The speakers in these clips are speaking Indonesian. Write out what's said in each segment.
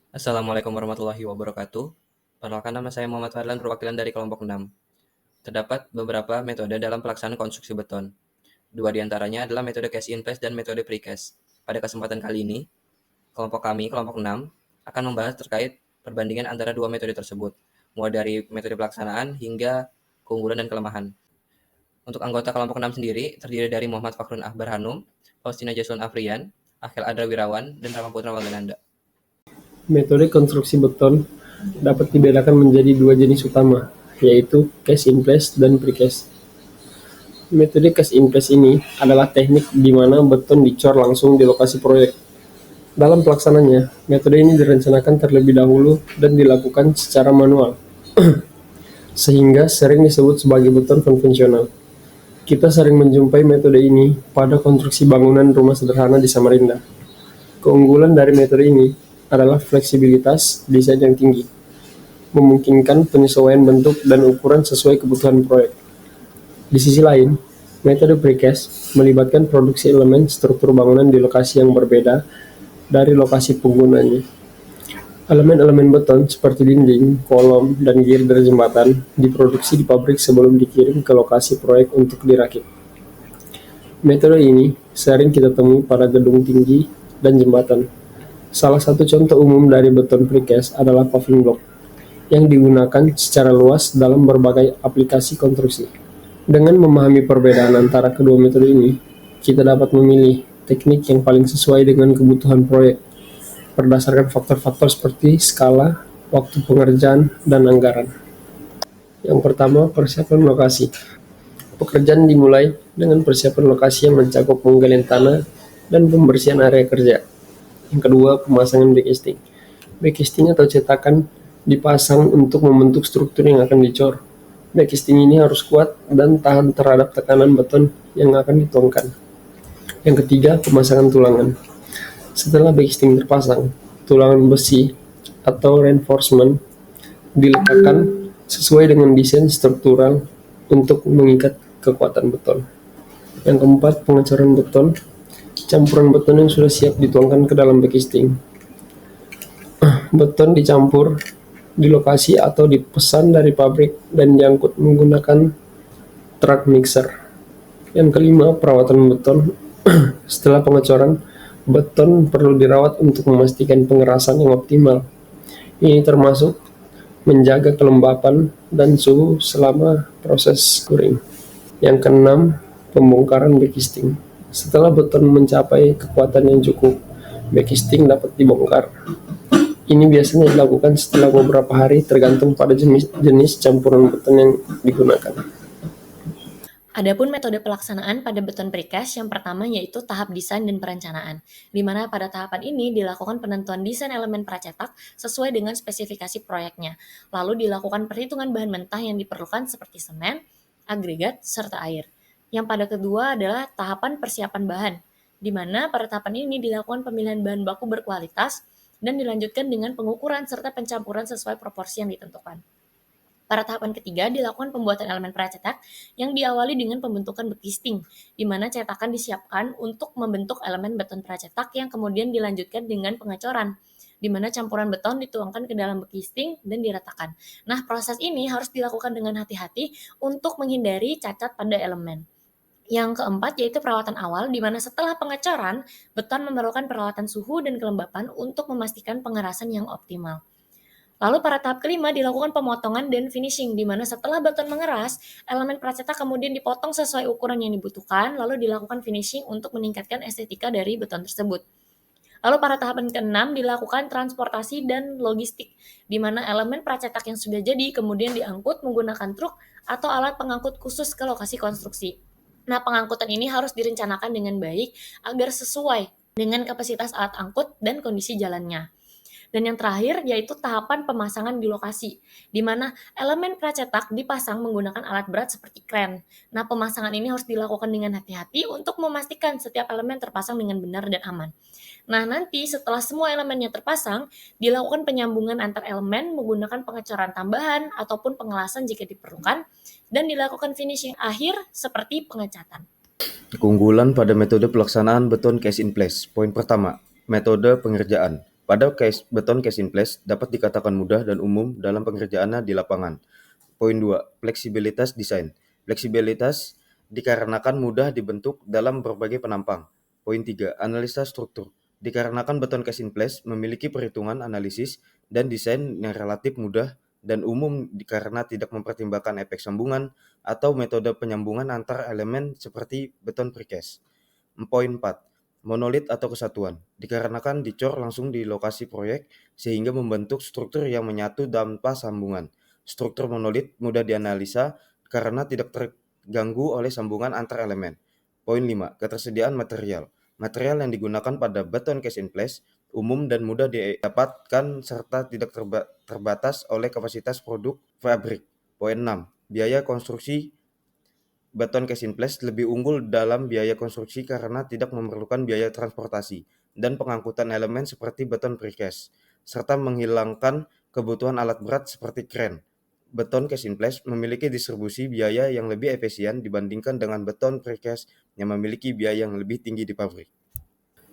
Assalamualaikum warahmatullahi wabarakatuh. Perkenalkan nama saya Muhammad Fadlan, perwakilan dari kelompok 6. Terdapat beberapa metode dalam pelaksanaan konstruksi beton. Dua di antaranya adalah metode cast in place dan metode precast. Pada kesempatan kali ini, kelompok kami, kelompok 6, akan membahas terkait perbandingan antara dua metode tersebut, mulai dari metode pelaksanaan hingga keunggulan dan kelemahan. Untuk anggota kelompok 6 sendiri, terdiri dari Muhammad Fakhrun Akbar Hanum, Faustina Jason Afrian, Akhil Adra Wirawan, dan Rama Putra Wagananda. Metode konstruksi beton dapat dibedakan menjadi dua jenis utama, yaitu cast in place dan precast. Metode cast in place ini adalah teknik di mana beton dicor langsung di lokasi proyek. Dalam pelaksananya, metode ini direncanakan terlebih dahulu dan dilakukan secara manual, sehingga sering disebut sebagai beton konvensional. Kita sering menjumpai metode ini pada konstruksi bangunan rumah sederhana di Samarinda. Keunggulan dari metode ini adalah fleksibilitas desain yang tinggi, memungkinkan penyesuaian bentuk dan ukuran sesuai kebutuhan proyek. Di sisi lain, metode precast melibatkan produksi elemen struktur bangunan di lokasi yang berbeda dari lokasi penggunanya. Elemen-elemen beton seperti dinding, kolom, dan girder jembatan diproduksi di pabrik sebelum dikirim ke lokasi proyek untuk dirakit. Metode ini sering kita temui pada gedung tinggi dan jembatan. Salah satu contoh umum dari beton precast adalah paving block, yang digunakan secara luas dalam berbagai aplikasi konstruksi. Dengan memahami perbedaan antara kedua metode ini, kita dapat memilih teknik yang paling sesuai dengan kebutuhan proyek, berdasarkan faktor-faktor seperti skala, waktu pengerjaan, dan anggaran. Yang pertama, persiapan lokasi. Pekerjaan dimulai dengan persiapan lokasi yang mencakup penggalian tanah dan pembersihan area kerja. Yang kedua, pemasangan backcasting. Backcasting atau cetakan dipasang untuk membentuk struktur yang akan dicor. Backcasting ini harus kuat dan tahan terhadap tekanan beton yang akan dituangkan. Yang ketiga, pemasangan tulangan. Setelah backcasting terpasang, tulangan besi atau reinforcement diletakkan sesuai dengan desain struktural untuk mengikat kekuatan beton. Yang keempat, pengecoran beton. Campuran beton yang sudah siap dituangkan ke dalam backcasting. Beton dicampur di lokasi atau dipesan dari pabrik dan diangkut menggunakan truck mixer. Yang kelima, perawatan beton. Setelah pengecoran, beton perlu dirawat untuk memastikan pengerasan yang optimal. Ini termasuk menjaga kelembapan dan suhu selama proses curing. Yang keenam, pembongkaran backcasting. Setelah beton mencapai kekuatan yang cukup, backcasting dapat dibongkar. Ini biasanya dilakukan setelah beberapa hari tergantung pada jenis campuran beton yang digunakan. Adapun metode pelaksanaan pada beton precast yang pertama yaitu tahap desain dan perencanaan, di mana pada tahapan ini dilakukan penentuan desain elemen pracetak sesuai dengan spesifikasi proyeknya. Lalu dilakukan perhitungan bahan mentah yang diperlukan seperti semen, agregat, serta air. Yang pada kedua adalah tahapan persiapan bahan, di mana pada tahapan ini dilakukan pemilihan bahan baku berkualitas dan dilanjutkan dengan pengukuran serta pencampuran sesuai proporsi yang ditentukan. Pada tahapan ketiga dilakukan pembuatan elemen pracetak yang diawali dengan pembentukan backcasting, di mana cetakan disiapkan untuk membentuk elemen beton pracetak yang kemudian dilanjutkan dengan pengecoran, di mana campuran beton dituangkan ke dalam backcasting dan diratakan. Nah, proses ini harus dilakukan dengan hati-hati untuk menghindari cacat pada elemen. Yang keempat yaitu perawatan awal, di mana setelah pengecoran, beton memerlukan perawatan suhu dan kelembapan untuk memastikan pengerasan yang optimal. Lalu pada tahap kelima dilakukan pemotongan dan finishing, di mana setelah beton mengeras, elemen pracetak kemudian dipotong sesuai ukuran yang dibutuhkan, lalu dilakukan finishing untuk meningkatkan estetika dari beton tersebut. Lalu pada tahapan keenam dilakukan transportasi dan logistik, di mana elemen pracetak yang sudah jadi kemudian diangkut menggunakan truk atau alat pengangkut khusus ke lokasi konstruksi. Nah, pengangkutan ini harus direncanakan dengan baik agar sesuai dengan kapasitas alat angkut dan kondisi jalannya. Dan yang terakhir yaitu tahapan pemasangan di lokasi, di mana elemen pracetak dipasang menggunakan alat berat seperti kren. Nah, pemasangan ini harus dilakukan dengan hati-hati untuk memastikan setiap elemen terpasang dengan benar dan aman. Nah, nanti setelah semua elemennya terpasang, dilakukan penyambungan antar elemen menggunakan pengecoran tambahan ataupun pengelasan jika diperlukan, dan dilakukan finishing akhir seperti pengecatan. Keunggulan pada metode pelaksanaan beton cast in place. Poin pertama, metode pengerjaan. pada beton cast in place dapat dikatakan mudah dan umum dalam pengerjaannya di lapangan. Poin 2. Fleksibilitas desain. Fleksibilitas dikarenakan mudah dibentuk dalam berbagai penampang. Poin 3. Analisa struktur. Dikarenakan beton cast in place memiliki perhitungan analisis dan desain yang relatif mudah dan umum karena tidak mempertimbangkan efek sambungan atau metode penyambungan antar elemen seperti beton precast. Poin 4. Monolit atau kesatuan. Dikarenakan dicor langsung di lokasi proyek sehingga membentuk struktur yang menyatu tanpa sambungan. Struktur monolit mudah dianalisa karena tidak terganggu oleh sambungan antar elemen. Poin 5. Ketersediaan material. Material yang digunakan pada beton cast in place umum dan mudah didapatkan serta tidak terbatas oleh kapasitas produk pabrik. Poin 6. Biaya konstruksi beton cast in place lebih unggul dalam biaya konstruksi karena tidak memerlukan biaya transportasi dan pengangkutan elemen seperti beton precast, serta menghilangkan kebutuhan alat berat seperti kren. Beton cast in place memiliki distribusi biaya yang lebih efisien dibandingkan dengan beton precast yang memiliki biaya yang lebih tinggi di pabrik.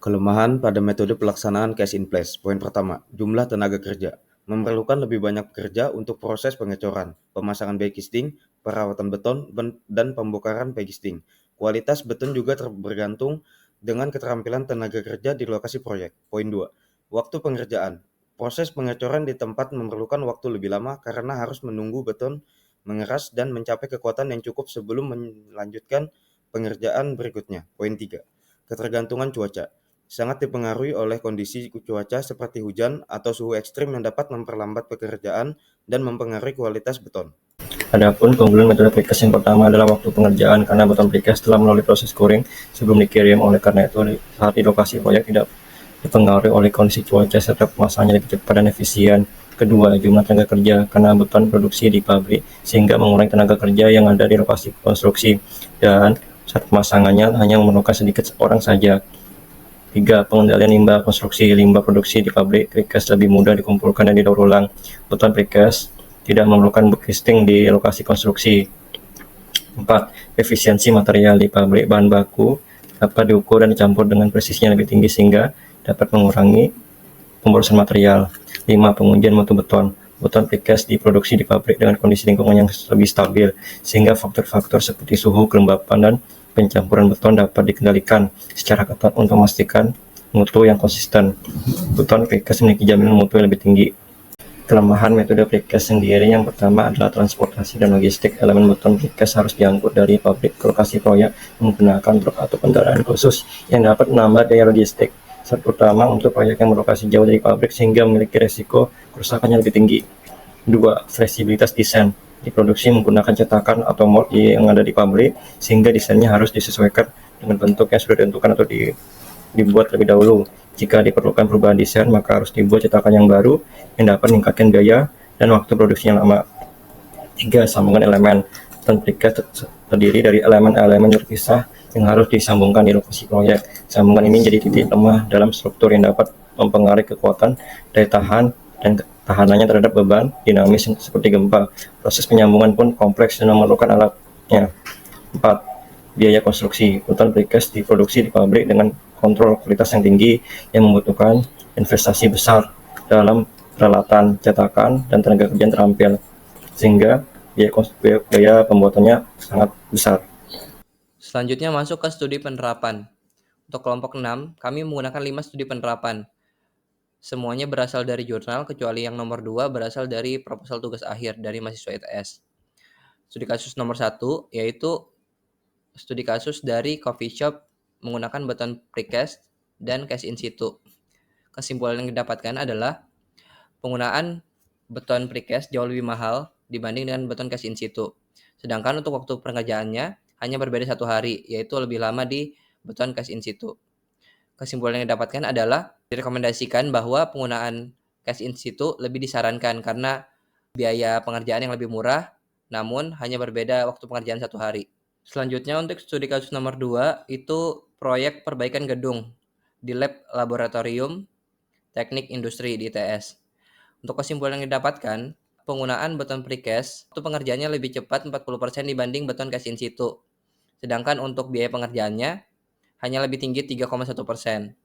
Kelemahan pada metode pelaksanaan cast in place. Poin pertama, jumlah tenaga kerja. Memerlukan lebih banyak pekerja untuk proses pengecoran, pemasangan backcasting, perawatan beton, dan pembongkaran backcasting. Kualitas beton juga bergantung dengan keterampilan tenaga kerja di lokasi proyek. Poin 2. Waktu pengerjaan. Proses pengecoran di tempat memerlukan waktu lebih lama karena harus menunggu beton mengeras dan mencapai kekuatan yang cukup sebelum melanjutkan pengerjaan berikutnya. Poin 3. Ketergantungan cuaca. Sangat dipengaruhi oleh kondisi cuaca seperti hujan atau suhu ekstrim yang dapat memperlambat pekerjaan dan mempengaruhi kualitas beton. Adapun keunggulan metode precast yang pertama adalah waktu pengerjaan karena beton precast telah melalui proses curing sebelum dikirim. Oleh karena itu, saat di lokasi proyek tidak dipengaruhi oleh kondisi cuaca serta pemasangannya lebih cepat dan efisien. Kedua, jumlah tenaga kerja karena beton produksi di pabrik sehingga mengurangi tenaga kerja yang ada di lokasi konstruksi dan saat pemasangannya hanya memerlukan sedikit orang saja. 3. Pengendalian limbah konstruksi. Limbah produksi di pabrik precast lebih mudah dikumpulkan dan didaur ulang. Beton precast tidak memerlukan backcasting di lokasi konstruksi. 4. Efisiensi material di pabrik. Bahan baku dapat diukur dan dicampur dengan presisinya lebih tinggi sehingga dapat mengurangi pemborosan material. 5. Pengujian mutu beton. Beton precast diproduksi di pabrik dengan kondisi lingkungan yang lebih stabil sehingga faktor-faktor seperti suhu, kelembapan, dan pencampuran beton dapat dikendalikan secara ketat untuk memastikan mutu yang konsisten. Beton precast memiliki jaminan mutu yang lebih tinggi. Kelemahan metode precast sendiri yang pertama adalah transportasi dan logistik. Elemen beton precast harus diangkut dari pabrik ke lokasi proyek menggunakan truk atau kendaraan khusus yang dapat menambah daya logistik, terutama untuk proyek yang berlokasi jauh dari pabrik sehingga memiliki resiko kerusakannya lebih tinggi. 2. Fleksibilitas desain. Diproduksi menggunakan cetakan atau mold yang ada di pabrik sehingga desainnya harus disesuaikan dengan bentuk yang sudah ditentukan atau dibuat terlebih dahulu. Jika diperlukan perubahan desain, maka harus dibuat cetakan yang baru yang dapat meningkatkan biaya dan waktu produksi yang lama. 3. Sambungan elemen. Beton precast terdiri dari elemen-elemen terpisah yang harus disambungkan di lokasi proyek. Sambungan ini menjadi titik lemah dalam struktur yang dapat mempengaruhi kekuatan, daya tahan, dan tahanannya terhadap beban dinamis seperti gempa. Proses penyambungan pun kompleks dan memerlukan alatnya. 4. Biaya konstruksi. Beton precast diproduksi di pabrik dengan kontrol kualitas yang tinggi yang membutuhkan investasi besar dalam peralatan, cetakan, dan tenaga kerja yang terampil, sehingga biaya pembuatannya sangat besar. Selanjutnya masuk ke studi penerapan. Untuk kelompok 6, kami menggunakan 5 studi penerapan. Semuanya berasal dari jurnal, kecuali yang nomor 2 berasal dari proposal tugas akhir dari mahasiswa ITS. Studi kasus nomor 1 yaitu studi kasus dari coffee shop menggunakan beton precast dan cast in situ. Kesimpulan yang didapatkan adalah penggunaan beton precast jauh lebih mahal dibanding dengan beton cast in situ. Sedangkan untuk waktu pengerjaannya hanya berbeda 1 hari, yaitu lebih lama di beton cast in situ. Kesimpulan yang didapatkan adalah direkomendasikan bahwa penggunaan cast in situ lebih disarankan karena biaya pengerjaan yang lebih murah, namun hanya berbeda waktu pengerjaan 1 hari. Selanjutnya untuk studi kasus nomor 2 itu proyek perbaikan gedung di lab laboratorium teknik industri di ITS. Untuk kesimpulan yang didapatkan, penggunaan beton precast itu pengerjaannya lebih cepat 40% dibanding beton cast in situ. Sedangkan untuk biaya pengerjaannya hanya lebih tinggi 3,1%.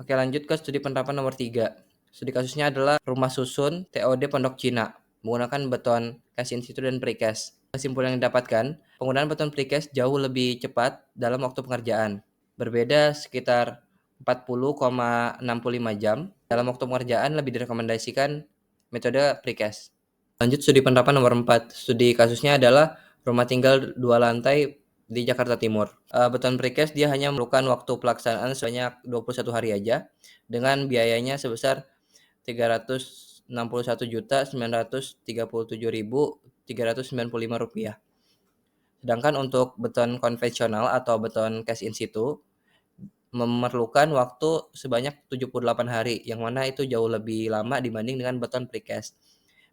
Oke, lanjut ke studi penerapan nomor 3. Studi kasusnya adalah rumah susun TOD Pondok Cina menggunakan beton cast in situ dan precast. Kesimpulan yang didapatkan, penggunaan beton precast jauh lebih cepat dalam waktu pengerjaan. Berbeda sekitar 40,65 jam. Dalam waktu pengerjaan lebih direkomendasikan metode precast. Lanjut studi penerapan nomor 4. Studi kasusnya adalah rumah tinggal 2 lantai di Jakarta Timur. Beton precast dia hanya memerlukan waktu pelaksanaan sebanyak 21 hari aja dengan biayanya sebesar Rp361.937.395. Sedangkan untuk beton konvensional atau beton cast in situ memerlukan waktu sebanyak 78 hari, yang mana itu jauh lebih lama dibanding dengan beton precast.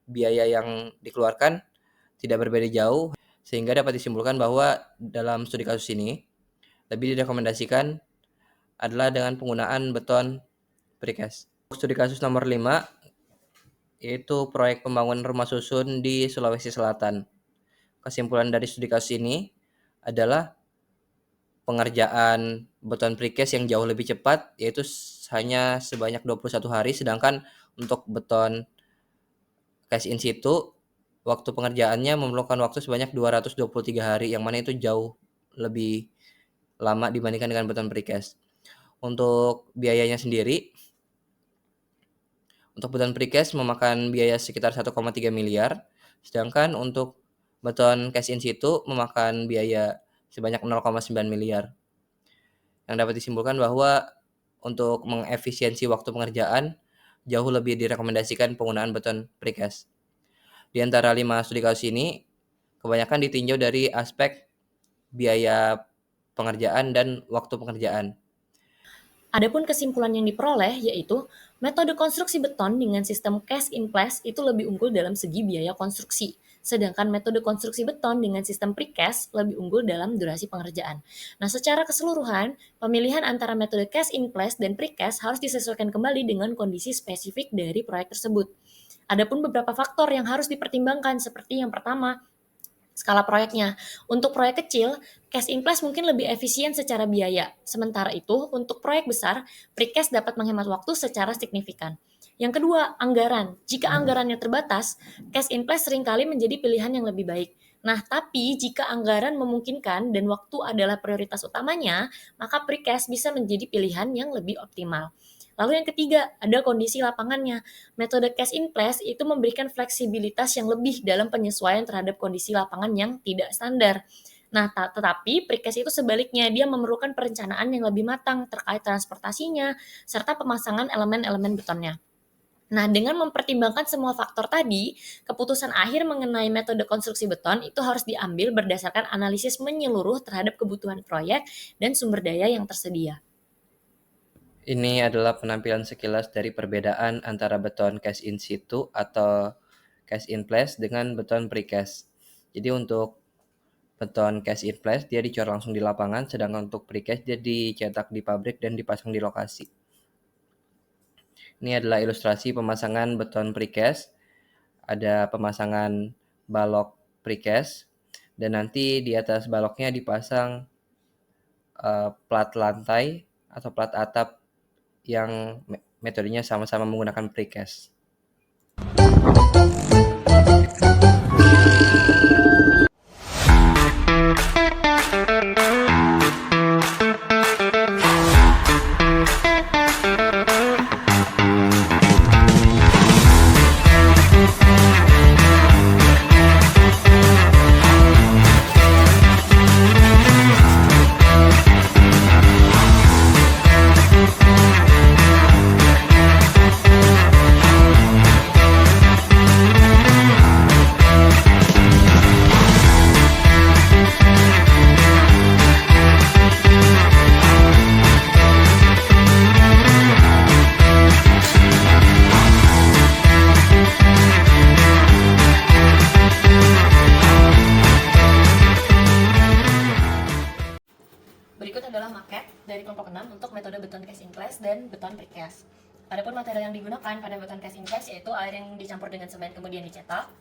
Biaya yang dikeluarkan tidak berbeda jauh, sehingga dapat disimpulkan bahwa dalam studi kasus ini lebih direkomendasikan adalah dengan penggunaan beton precast. Studi kasus nomor 5 yaitu proyek pembangunan rumah susun di Sulawesi Selatan. Kesimpulan dari studi kasus ini adalah pengerjaan beton precast yang jauh lebih cepat, yaitu hanya sebanyak 21 hari, sedangkan untuk beton cast in situ waktu pengerjaannya memerlukan waktu sebanyak 223 hari, yang mana itu jauh lebih lama dibandingkan dengan beton precast. Untuk biayanya sendiri, untuk beton precast memakan biaya sekitar 1,3 miliar, sedangkan untuk beton cast in situ memakan biaya sebanyak 0,9 miliar. Yang dapat disimpulkan bahwa untuk mengefisiensi waktu pengerjaan jauh lebih direkomendasikan penggunaan beton precast. Di antara 5 studi kasus ini, kebanyakan ditinjau dari aspek biaya pengerjaan dan waktu pengerjaan. Adapun kesimpulan yang diperoleh yaitu metode konstruksi beton dengan sistem cast in place itu lebih unggul dalam segi biaya konstruksi, sedangkan metode konstruksi beton dengan sistem precast lebih unggul dalam durasi pengerjaan. Nah, secara keseluruhan, pemilihan antara metode cast in place dan precast harus disesuaikan kembali dengan kondisi spesifik dari proyek tersebut. Adapun beberapa faktor yang harus dipertimbangkan seperti yang pertama, skala proyeknya. Untuk proyek kecil, cast in place mungkin lebih efisien secara biaya. Sementara itu, untuk proyek besar, precast dapat menghemat waktu secara signifikan. Yang kedua, anggaran. Jika anggarannya terbatas, cast in place seringkali menjadi pilihan yang lebih baik. Nah, tapi jika anggaran memungkinkan dan waktu adalah prioritas utamanya, maka precast bisa menjadi pilihan yang lebih optimal. Lalu yang ketiga, ada kondisi lapangannya. Metode cast in place itu memberikan fleksibilitas yang lebih dalam penyesuaian terhadap kondisi lapangan yang tidak standar. Nah, tetapi precast itu sebaliknya, dia memerlukan perencanaan yang lebih matang terkait transportasinya, serta pemasangan elemen-elemen betonnya. Nah, dengan mempertimbangkan semua faktor tadi, keputusan akhir mengenai metode konstruksi beton itu harus diambil berdasarkan analisis menyeluruh terhadap kebutuhan proyek dan sumber daya yang tersedia. Ini adalah penampilan sekilas dari perbedaan antara beton cast in situ atau cast in place dengan beton precast. Jadi untuk beton cast in place dia dicor langsung di lapangan, sedangkan untuk precast dia dicetak di pabrik dan dipasang di lokasi. Ini adalah ilustrasi pemasangan beton precast. Ada pemasangan balok precast dan nanti di atas baloknya dipasang plat lantai atau plat atap yang metodenya sama-sama menggunakan precast. Berikut adalah maket dari kelompok 6 untuk metode beton cast in place dan beton precast. Adapun material yang digunakan pada beton cast in place yaitu air yang dicampur dengan semen kemudian dicetak,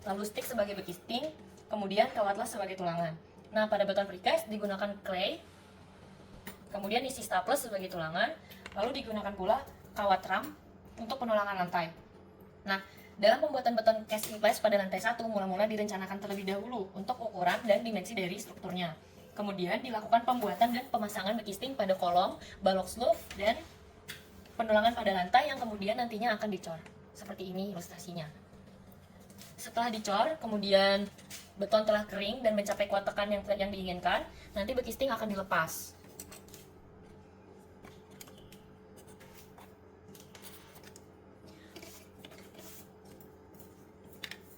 lalu stick sebagai bekisting, kemudian kawatlas sebagai tulangan. Nah, pada beton precast digunakan clay, Kemudian isi staples sebagai tulangan, lalu digunakan pula kawat ram untuk penulangan lantai. Nah, dalam pembuatan beton cast in place pada lantai 1 mula-mula direncanakan terlebih dahulu untuk ukuran dan dimensi dari strukturnya. Kemudian dilakukan pembuatan dan pemasangan bekisting pada kolom, balok sloof, dan penulangan pada lantai yang kemudian nantinya akan dicor. Seperti ini ilustrasinya. Setelah dicor, kemudian beton telah kering dan mencapai kuat tekan yang diinginkan, nanti bekisting akan dilepas.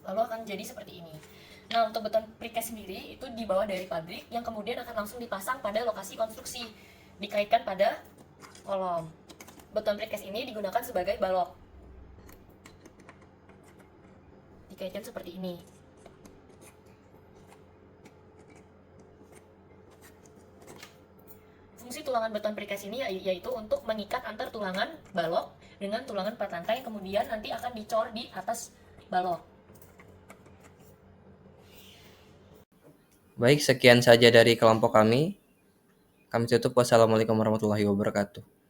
Lalu akan jadi seperti ini. Nah, untuk beton precast sendiri itu dibawa dari pabrik yang kemudian akan langsung dipasang pada lokasi konstruksi, dikaitkan pada kolom. Beton precast ini digunakan sebagai balok. Dikaitkan seperti ini. Fungsi tulangan beton precast ini yaitu untuk mengikat antar tulangan balok dengan tulangan plat lantai yang kemudian nanti akan dicor di atas balok. Baik, sekian saja dari kelompok kami. Kami tutup. Wassalamualaikum warahmatullahi wabarakatuh.